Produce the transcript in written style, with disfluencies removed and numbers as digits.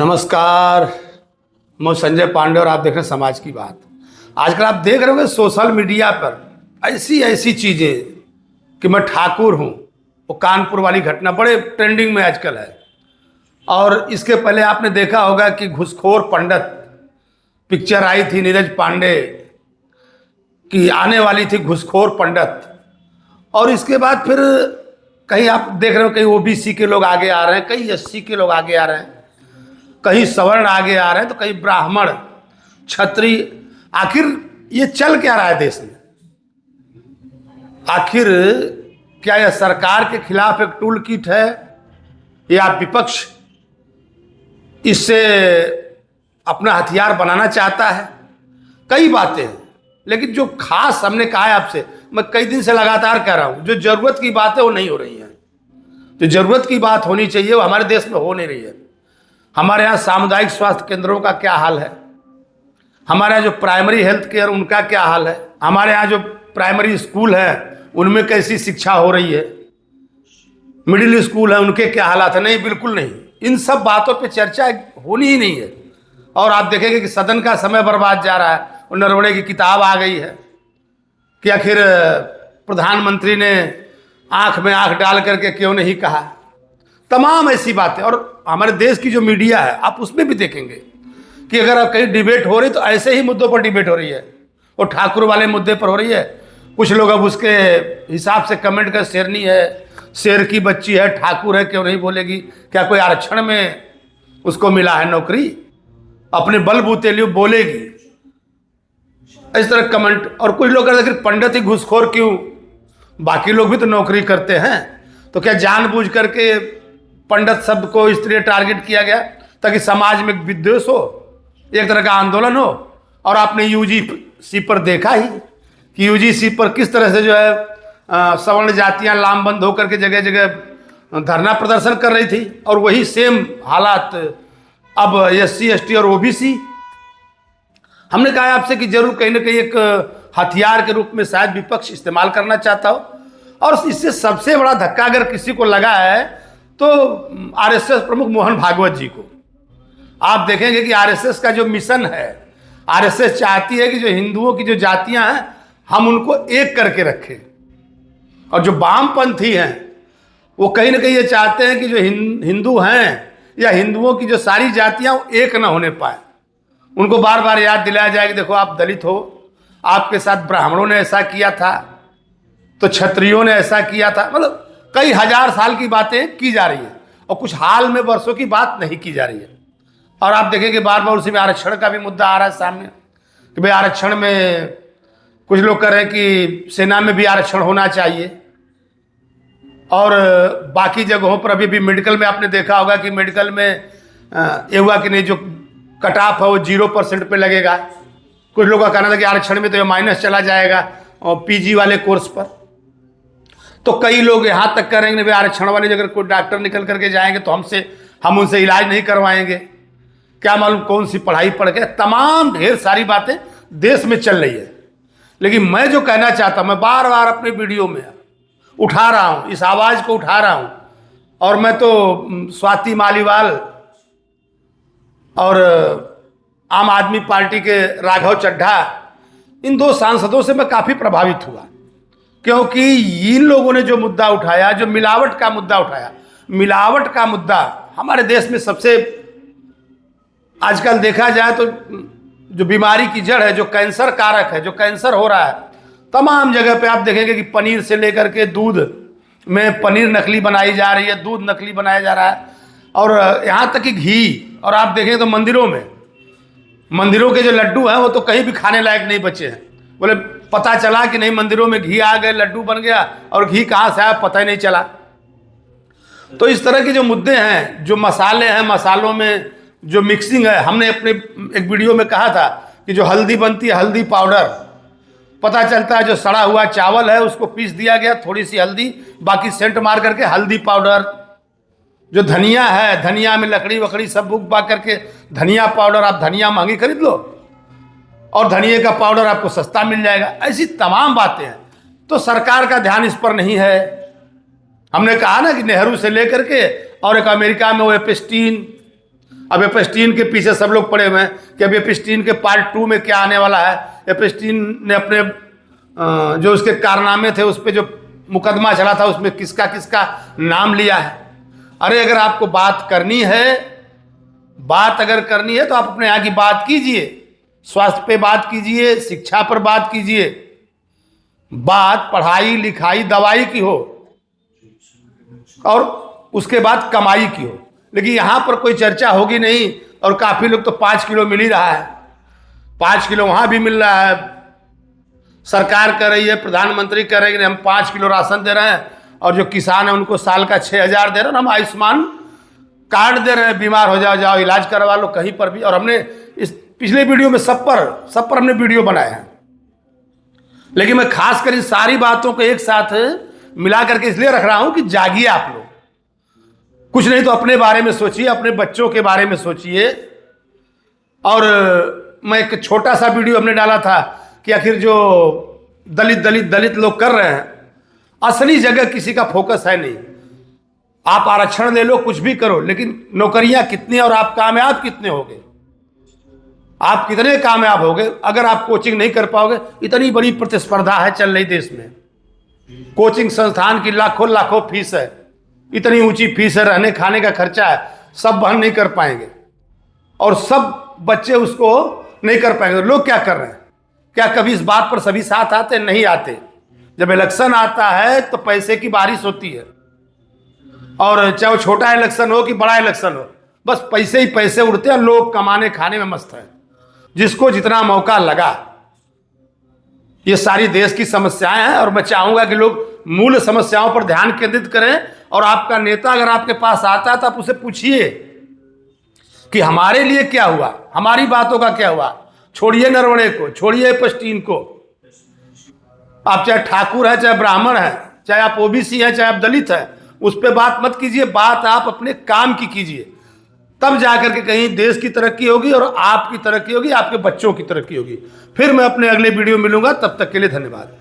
नमस्कार। मैं संजय पांडे और आप देख रहे हैं समाज की बात। आजकल आप देख रहे होंगे सोशल मीडिया पर ऐसी ऐसी चीज़ें कि मैं ठाकुर हूँ। वो कानपुर वाली घटना बड़े ट्रेंडिंग में आजकल है। और इसके पहले आपने देखा होगा कि घूसखोर पंडित पिक्चर आई थी, नीरज पांडे की आने वाली थी घूसखोर पंडित। और इसके बाद फिर कहीं आप देख रहे हो कहीं ओबीसी के लोग आगे आ रहे हैं, कहीं एससी के लोग आगे आ रहे हैं, कहीं सवर्ण आगे आ रहे हैं, तो कहीं ब्राह्मण क्षत्रिय। आखिर ये चल क्या रहा है देश में? आखिर क्या यह सरकार के खिलाफ एक टूल किट है या विपक्ष इससे अपना हथियार बनाना चाहता है? कई बातें हैं, लेकिन जो खास हमने कहा है आपसे, मैं कई दिन से लगातार कह रहा हूं, जो जरूरत की बात है वो नहीं हो रही है। जो जरूरत की बात होनी चाहिए वो हमारे देश में हो नहीं रही है। हमारे यहाँ सामुदायिक स्वास्थ्य केंद्रों का क्या हाल है? हमारे यहाँ जो प्राइमरी हेल्थ केयर उनका क्या हाल है? हमारे यहाँ जो प्राइमरी स्कूल है उनमें कैसी शिक्षा हो रही है? मिडिल स्कूल है उनके क्या हालात है? नहीं, बिल्कुल नहीं। इन सब बातों पे चर्चा होनी ही नहीं है। और आप देखेंगे कि सदन का समय बर्बाद जा रहा है। और नरवणे की किताब आ गई है कि आखिर प्रधानमंत्री ने आंख में आंख डाल करके क्यों नहीं कहा। तमाम ऐसी बातें। और हमारे देश की जो मीडिया है आप उसमें भी देखेंगे कि अगर आप कहीं डिबेट हो रही तो ऐसे ही मुद्दों पर डिबेट हो रही है। वो ठाकुर वाले मुद्दे पर हो रही है। कुछ लोग अब उसके हिसाब से कमेंट कर शेरनी है, शेर की बच्ची है, ठाकुर है, क्यों नहीं बोलेगी? क्या कोई आरक्षण में उसको मिला है नौकरी? अपने बलबूते लिए बोलेगी, इस तरह कमेंट। और कुछ लोग कहते हैं पंडित ही घूसखोर क्यों? बाकी लोग भी तो नौकरी करते हैं। तो क्या जानबूझ करके पंडित शब्द को इस तरह टारगेट किया गया ताकि समाज में विद्वेष हो, एक तरह का आंदोलन हो? और आपने यूजीसी पर देखा ही कि यूजीसी पर किस तरह से जो है सवर्ण जातियां लामबंद होकर के जगह जगह धरना प्रदर्शन कर रही थी। और वही सेम हालात अब एससी एसटी और ओबीसी। हमने कहा आपसे कि जरूर कहीं ना कहीं एक हथियार के रूप में शायद विपक्ष इस्तेमाल करना चाहता हो। और इससे सबसे बड़ा धक्का अगर किसी को लगा है तो आरएसएस प्रमुख मोहन भागवत जी को। आप देखेंगे कि आरएसएस का जो मिशन है, आरएसएस चाहती है कि जो हिंदुओं की जो जातियां हैं हम उनको एक करके रखें। और जो वामपंथी हैं वो कहीं ना कहीं ये चाहते हैं कि जो हिंदू हैं या हिंदुओं की जो सारी जातियां वो एक ना होने पाए। उनको बार बार याद दिलाया जाए कि देखो आप दलित हो, आपके साथ ब्राह्मणों ने ऐसा किया था, तो क्षत्रियों ने ऐसा किया था। मतलब कई हजार साल की बातें की जा रही है और कुछ हाल में वर्षों की बात नहीं की जा रही है। और आप देखेंगे बार बार उसी में आरक्षण का भी मुद्दा आ रहा है सामने कि भाई आरक्षण में कुछ लोग कह रहे हैं कि सेना में भी आरक्षण होना चाहिए। और बाकी जगहों पर अभी भी मेडिकल में आपने देखा होगा कि मेडिकल में ये हुआ कि नहीं, जो कट ऑफ है वो 0% पे लगेगा। कुछ लोगों का कहना था कि आरक्षण में तो ये माइनस चला जाएगा और पीजी वाले कोर्स पर। तो कई लोग यहाँ तक करेंगे भाई आरक्षण वाले अगर कोई डॉक्टर निकल करके जाएंगे तो हम उनसे इलाज नहीं करवाएंगे। क्या मालूम कौन सी पढ़ाई पढ़ के। तमाम ढेर सारी बातें देश में चल रही है। लेकिन मैं जो कहना चाहता हूँ, मैं बार बार अपने वीडियो में उठा रहा हूँ, इस आवाज़ को उठा रहा हूँ। और मैं तो स्वाति मालीवाल और आम आदमी पार्टी के राघव चड्ढा, इन दो सांसदों से मैं काफ़ी प्रभावित हुआ। क्योंकि इन लोगों ने जो मुद्दा उठाया, जो मिलावट का मुद्दा उठाया, मिलावट का मुद्दा हमारे देश में सबसे आजकल देखा जाए तो जो बीमारी की जड़ है, जो कैंसर कारक है, जो कैंसर हो रहा है तमाम जगह पे आप देखेंगे कि पनीर से लेकर के दूध में पनीर नकली बनाई जा रही है, दूध नकली बनाया जा रहा है, और यहाँ तक कि घी। और आप देखेंगे तो मंदिरों के जो लड्डू हैं वो तो कहीं भी खाने लायक नहीं बचे हैं। बोले पता चला कि नहीं, मंदिरों में घी आ गए, लड्डू बन गया, और घी कहाँ से आया पता ही नहीं चला। तो इस तरह के जो मुद्दे हैं, जो मसाले हैं, मसालों में जो मिक्सिंग है, हमने अपने एक वीडियो में कहा था कि जो हल्दी बनती है, हल्दी पाउडर, पता चलता है जो सड़ा हुआ चावल है उसको पीस दिया गया, थोड़ी सी हल्दी, बाकी सेंट मार करके हल्दी पाउडर। जो धनिया है, धनिया में लकड़ी वकड़ी सब उगवा करके धनिया पाउडर, आप धनिया महंगी खरीद लो और धनिए का पाउडर आपको सस्ता मिल जाएगा। ऐसी तमाम बातें हैं। तो सरकार का ध्यान इस पर नहीं है। हमने कहा ना कि नेहरू से लेकर के और एक अमेरिका में वो एपेस्टीन, अब एपस्टीन के पीछे सब लोग पड़े हुए हैं कि अब एपस्टीन के पार्ट 2 में क्या आने वाला है। एपस्टीन ने अपने जो उसके कारनामे थे उस पर जो मुकदमा चला था उसमें किसका किसका नाम लिया है। अरे अगर आपको बात करनी है तो आप अपने यहाँ की बात कीजिए, स्वास्थ्य पे बात कीजिए, शिक्षा पर बात कीजिए, बात पढ़ाई लिखाई दवाई की हो और उसके बाद कमाई की हो। लेकिन यहाँ पर कोई चर्चा होगी नहीं। और काफ़ी लोग तो 5 किलो मिल ही रहा है, 5 किलो वहाँ भी मिल रहा है। सरकार कह रही है, प्रधानमंत्री कह रहे हैं कि हम 5 किलो राशन दे रहे हैं और जो किसान है उनको साल का 6,000 दे रहे हैं। हम आयुष्मान कार्ड दे रहे हैं, बीमार हो जाओ इलाज करवा लो कहीं पर भी। और हमने इस पिछले वीडियो में सब पर हमने वीडियो बनाए हैं। लेकिन मैं खासकर इन सारी बातों को एक साथ मिला करके इसलिए रख रहा हूं कि जागिए आप लोग, कुछ नहीं तो अपने बारे में सोचिए, अपने बच्चों के बारे में सोचिए। और मैं एक छोटा सा वीडियो हमने डाला था कि आखिर जो दलित लोग कर रहे हैं, असली जगह किसी का फोकस है नहीं। आप आरक्षण ले लो, कुछ भी करो, लेकिन नौकरियां कितनी और आप कामयाब कितने होगे, आप कितने कामयाब होगे अगर आप कोचिंग नहीं कर पाओगे। इतनी बड़ी प्रतिस्पर्धा है चल रही देश में, कोचिंग संस्थान की लाखों फीस है, इतनी ऊंची फीस है, रहने खाने का खर्चा है, सब वहन नहीं कर पाएंगे और सब बच्चे उसको नहीं कर पाएंगे। लोग क्या कर रहे हैं? क्या कभी इस बात पर सभी साथ आते? नहीं आते। जब इलेक्शन आता है तो पैसे की बारिश होती है, और चाहे वो छोटा इलेक्शन हो कि बड़ा इलेक्शन हो, बस पैसे ही पैसे उड़ते हैं। लोग कमाने खाने में मस्त हैं, जिसको जितना मौका लगा। ये सारी देश की समस्याएं हैं और मैं चाहूंगा कि लोग मूल समस्याओं पर ध्यान केंद्रित करें। और आपका नेता अगर आपके पास आता है तो आप उसे पूछिए कि हमारे लिए क्या हुआ, हमारी बातों का क्या हुआ। छोड़िए नरवणे को, छोड़िए एपस्टीन को। आप चाहे ठाकुर है, चाहे ब्राह्मण है, चाहे आप ओबीसी है, चाहे आप दलित है, उस पर बात मत कीजिए। बात आप अपने काम की कीजिए, तब जाकर के कहीं देश की तरक्की होगी और आपकी तरक्की होगी, आपके बच्चों की तरक्की होगी। फिर मैं अपने अगले वीडियो मिलूंगा, तब तक के लिए धन्यवाद।